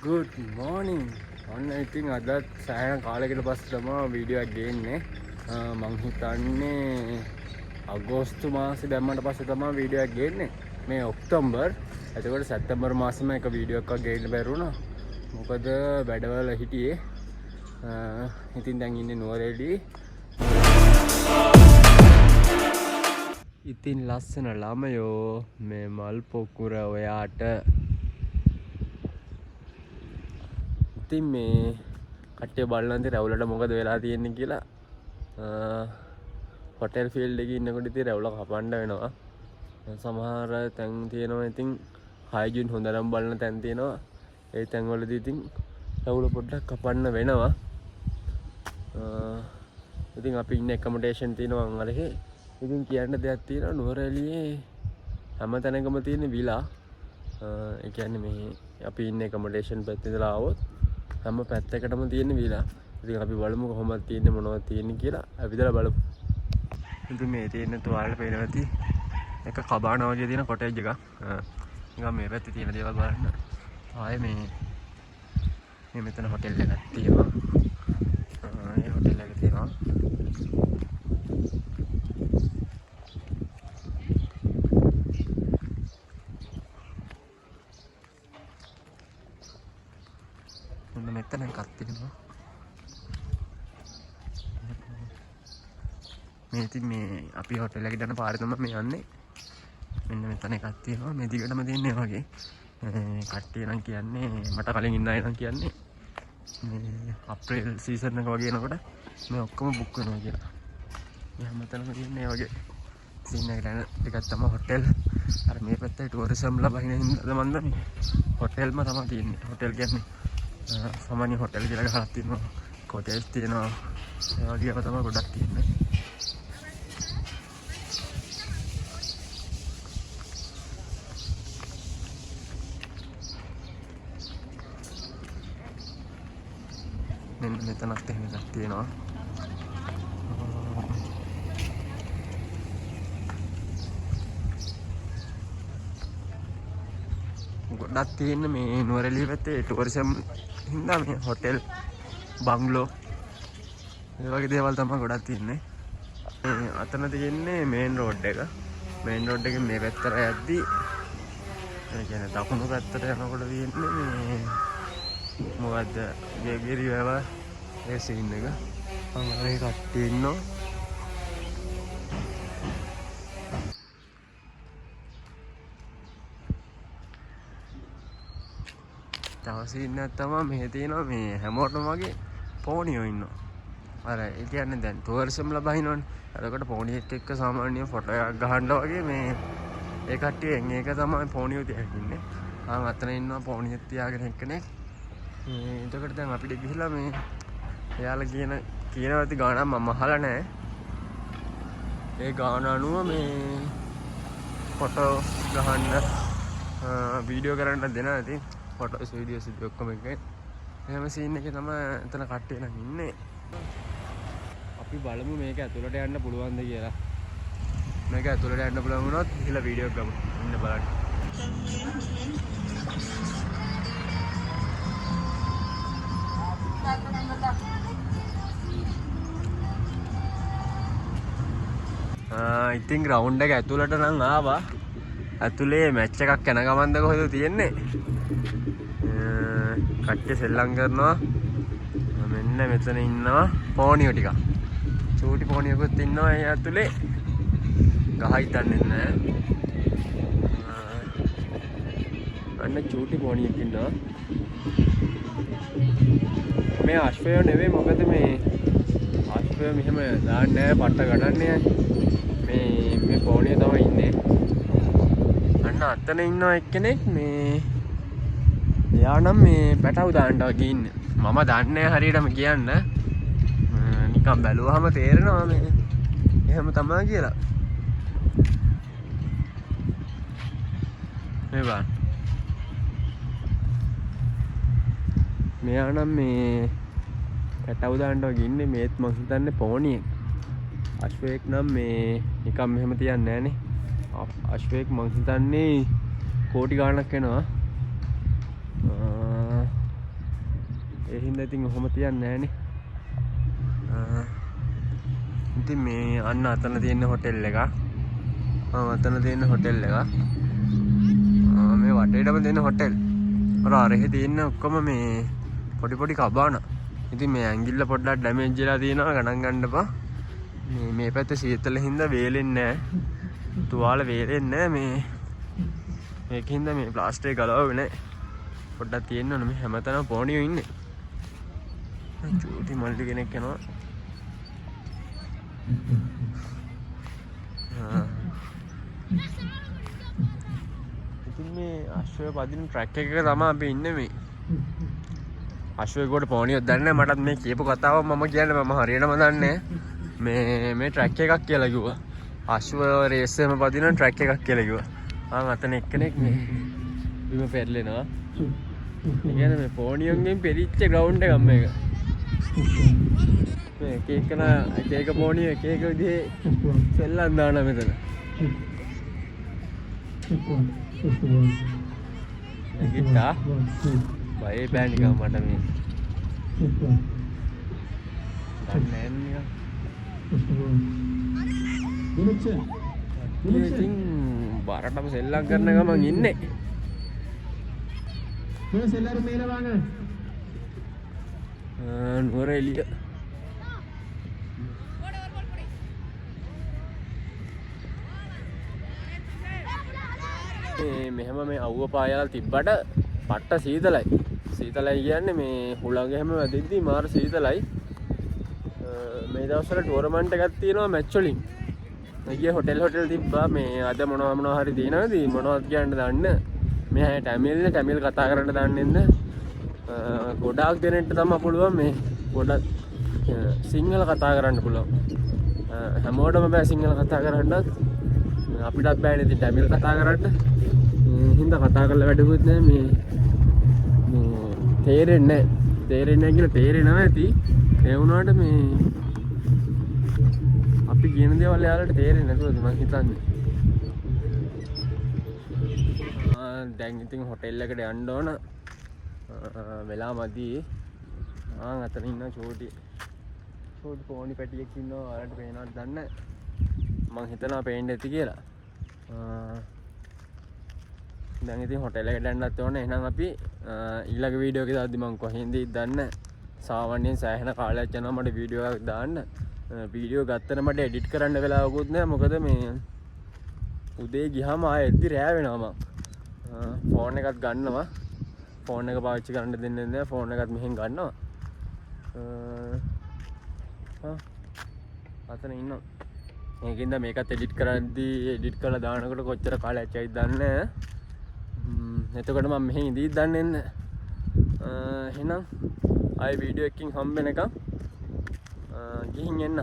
Good morning. ඔන්න ඉතින් අදත් සෑහෙන කාලයකට පස්සේ තමයි වීඩියෝ එකක් ගේන්නේ. මං හිතන්නේ අගෝස්තු මාසේ දැම්මට පස්සේ තමයි වීඩියෝ එකක් ගේන්නේ. මේ ඔක්තෝබර්. එතකොට සැප්තැම්බර් මාසෙම එක වීඩියෝ එකක් ගේන්න බැරුණා. මොකද වැඩවල හිටියේ. ඉතින් දැන් ඉන්නේ නුවරඑළියේ. ඉතින් ලස්සන ළමයෝ මේ මල් පොකුර ඔයාට ඉතින් මේ කට්ටිය බලනවා ඉතින් රැවුලට මොකද වෙලා තියෙන්නේ කියලා. හොටෙල් ෆීල්ඩ් එකේ ඉන්නකොට ඉතින් රැවුල කපන්න වෙනවා. සමහර තැන් තියෙනවා ඉතින් හයිජීන් හොඳ නම් බලන තැන් තියෙනවා. ඒ තැන් වලදී ඉතින් රැවුල පොඩ්ඩක් කපන්න වෙනවා. ඉතින් අපි ඉන්න ඇකොමඩේෂන් තියෙනවා අංගලේ. ඉතින් කියන්න දෙයක් තියෙනවා නුවරඑළියේ හැම තැනකම තියෙන විලා. ඒ කියන්නේ මේ අපි ඉන්න ඇකොමඩේෂන් පැත්තේ ඉඳලා ආවොත් හැම පැත්තකටම තියෙන විලා. ඉතින් අපි බලමු කොහොමද තියෙන්නේ මොනවද තියෙන්නේ කියලා. අපිදලා බලමු. ඉතින් මේ තියෙන තුවාල පේනවා ඇති. එක කබාන වගේ තියෙන කොටේජ් එකක්. නිකන් මේ පැත්තේ තියෙන දේවල් බලන්න. ආයේ මේ මෙතන හොටෙල් එකක් තියෙනවා. මේ හොටෙල් එක තියෙනවා. මෙතන එකක් තියෙනවා. මේ ඉතින් මේ අපි හොටෙල් එකට යන පාරේ තමයි මේ යන්නේ. මෙන්න මෙතන එකක් තියෙනවා. මේ දිගටම තියෙන්නේ වගේ. කට්ටිය නම් කියන්නේ මට කලින් ඉන්න අය නම් කියන්නේ මේ අප්‍රේල් සීසන් එක වගේ එනකොට මේ ඔක්කොම බුක් වෙනවා කියලා. මේ හැමතැනම තියෙන්නේ වගේ සීන් එකකට යන ටිකක් තමයි හොටෙල්. අර මේ පැත්තේ ටුවරිසම් ලබහින හින්දාද මන්ද මේ හොටෙල්ම තමයි තියෙන්නේ. හොටෙල් කියන්නේ සාමාන්‍ය හොටෙල් කියලා ගහක් තියෙනවා. කොටේජ් තියෙනවා. ඒ වගේම තමයි ගොඩක් තියෙන්නේ. මෙන්න මෙතනත් එහෙම එකක් තියෙනවා. ගොඩක් තියෙන මේ නුවරඑළිය පැත්තේ ටුවරිසම් හින්දා මේ හොටෙල් බංගලෝ ඒ වගේ දේවල් තමයි ගොඩක් තියෙන්නේ. අතන තියෙන්නේ මේන් රෝඩ් එක. මේන් රෝඩ් එකෙන් මේ පැත්තට යද්දි ඒ කියන්නේ දකුණු පැත්තට යනකොට තියෙන්නේ මේ මොකද්ද ගෙගිරි වැව ඒ සීන් එක. මම මේ කට්ටිය ඉන්නවා. තව සීන් එකක් තමයි මේ තියෙනවා මේ හැමෝටම වගේ පෝනියෝ ඉන්නවා. අර ඒ කියන්නේ දැන් ටුවරිසම් ලබහිනවනේ. එතකොට පෝනියෙක් එක්ක සාමාන්‍ය ෆොටෝ එකක් ගහන්න වගේ මේ ඒ කට්ටියෙන් ඒක තමයි පෝනියෝ තියාගෙන ඉන්නේ. අතන ඉන්නවා පෝනියෙක් තියාගෙන එක්කෙනෙක්. එතකොට දැන් අපිට ගිහිලා මේ එයාලා කියනවා ඇති ගානක් මම අහලා නැහැ. ඒ ගාන අනුව මේ ෆොටෝ ගහන්න වීඩියෝ කරන්න දෙනවා ඉතින්. ෆොටෝස් වීඩියෝස් ඉතින් ඔක්කොම එකයි. එහෙම සීන් එකේ තමයි එතන කට්ටිය නම් ඉන්නේ. අපි බලමු මේක ඇතුළට යන්න පුළුවන්ද කියලා. මේක ඇතුළට යන්න පුළුවන් වුණොත් ගිහලා වීඩියෝ එකක් ගමු. ඉන්න බලන්න. ඉතින් ග්‍රවුන්ඩ් එක ඇතුළට නම් ආවා. ඇතුලේ මැච් එකක් යන ගමන්ද කොහෙද තියෙන්නේ? කට්ටිය සෙල්ලම් කරනවා. මෙන්න මෙතන ඉන්නවා පෝනියෝ ටික. චූටි පෝනියකුත් ඉන්නවා ඒ ඇතුලේ. ගහයි තන්නේ නැහැ. අන්න චූටි පෝනියෙක් ඉන්නවා. මේ අශ්වය නෙවෙයි මොකද මේ අශ්වය මෙහෙම දාන්නේ නැහැ පට්ට ගඩන්නේ. මේ පෝනිය තමයි ඉන්නේ. අන්න අතන ඉන්නවා එක්කෙනෙක් මේ එයා නම් මේ පැටව දාන්න වගේ ඉන්නේ. මම දන්නේ හරියටම කියන්න. නිකන් බැලුවාම තේරෙනවා මේ එහෙම තමයි කියලා. මේ බලන්න. මෙයා නම් මේ පැටව දාන්න වගේ ඉන්නේ. මේත් මං හිතන්නේ පෝනියෙක්. අශ්වයෙක් නම් මේ නිකන් මෙහෙම තියන්නේ නැහනේ. අශ්වයෙක් මං හිතන්නේ කෝටි ගාණක් වෙනවා. ඒ හින්දා ඉතින් ඔහොම තියන්නේ නැහනේ. ඉතින් මේ අන්න අතන තියෙන හොටෙල් එක. අතන තියෙන හොටෙල් එක. මේ වටේටම තියෙන හොටෙල්. අර අරහෙ තියෙන ඔක්කොම මේ පොඩි පොඩි කබාන. ඉතින් මේ ඇඟිල්ල පොඩ්ඩක් ඩැමේජ් වෙලා තියෙනවා ගණන් ගන්න එපා. මේ පැත්තේ සීතල හින්දා වේලෙන්නේ නැහැ. තුවාල වේලෙන්නේ නැහැ මේකින්ද මේ ප්ලාස්ටර් එක ගලවගෙන පොඩ්ඩක් තියෙන්න ඕන මේ හැමතැනම පොණියෝ ඉන්නේ. චූටි මල්ලි කෙනෙක් යනවා. ඉතින් මේ අශ්වය පදින ට්‍රැක් එකක තමයි අපි ඉන්නේ මේ. අශ්වයකට පොණියෝ දන්නේ මටත් මේ කියපු කතාව මම කියන්නේ මම හරියටම දන්නේ මේ ට්‍රැක් එකක් කියලා කිව්වා. අශ්ව රේස් එකම පදින ට්‍රැක් එකක් කියලා කිව්වා. අතන එක්කෙනෙක් මේ බිම පෙරලෙනවා. ඒ කියන්නේ මේ පොණියෝන්ගෙන් පෙරිච්ච ග්‍රවුන්ඩ් එකක් මේක. මේ එක එක පොණිය එක එක විදිහේ සෙල්ලම් දානවා මෙතන. ගිට්ටා බයි බෑ නිකන් මට මේ. දන්නේ නැහැ නිකන්. ඉතින් බාරටම සෙල්ලම් කරන ගමන් ඉන්නේ. නුවර එළිය. මෙහෙම මේ අවුව පායලා තිබ්බට පට්ට සීතලයි. සීතලයි කියන්නේ මේ හුළඟ හැම වැදෙද්දි මාර සීතලයි. මේ දවස්වල ටෝර්නමන්ට් එකක් තියෙනවා මැච් වලින්. ගිය හොටෙල් තිබ්බා මේ අද මොනවා හරි දිනනවාද මොනවද කියන්න දන්න. මේ ටැමිල් කතා කරන්න දන්නේ නැද්ද? ගොඩාක් දෙනෙක්ට තමයි පුළුවන් මේ ගොඩක් සිංහල කතා කරන්න පුළුවන්. හැමෝටම බෑ සිංහල කතා කරන්නත්. අපිටත් බෑනේ ඉතින් ටැමිල් කතා කරන්න. හින්දා කතා කරලා වැඩකුත් නැහැ මේ තේරෙන්නේ නැහැ කියලා තේරෙනවා ඇති. ඒ වුණාට මේ අපි කියන දේවල් යාළුවට තේරෙන්නේ නැතුවද මං හිතන්නේ. දැන් ඉතින් හොටෙල් එකට යන්න ඕන. වෙලා මදි. අතන ඉන්න චෝටි පොණි පැටියෙක් ඉන්නවා. ඔයාලට පේනවද දන්නේ නැහැ. මං හිතනවා පේන්න ඇති කියලා. දැන් ඉතින් හොටෙල් එකට යන්නත් ඕනේ. එහෙනම් අපි ඊළඟ වීඩියෝ එකේ දාද්දි මං කොහෙන්ද දන්නේ. සාමාන්‍යයෙන් සෑහෙන කාලයක් යනවා මට වීඩියෝ එකක් දාන්න. වීඩියෝ ගත්තට මට එඩිට් කරන්න වෙලාවකුත් නැහැ. මොකද මේ උදේ ගියාම ආයෙ එද්දි රෑ වෙනවා මම. ෆෝන් එකත් ගන්නවා. ෆෝන් එක පාවිච්චි කරන්න දෙන්නේ නැහැ. ෆෝන් එකත් මෙහෙන් ගන්නවා. අතන ඉන්නවා. මේකින්ද මේකත් එඩිට් කරලා දානකොට කොච්චර කාලයක් යයිද දන්නේ නැහැ. එතකොට මම මෙහෙන් ඉඳීද දන්නේ නැහැ. එහෙනම් ආයෙ වීඩියෝ එකකින් හම්බ වෙනකම් ගිහින් එන්න.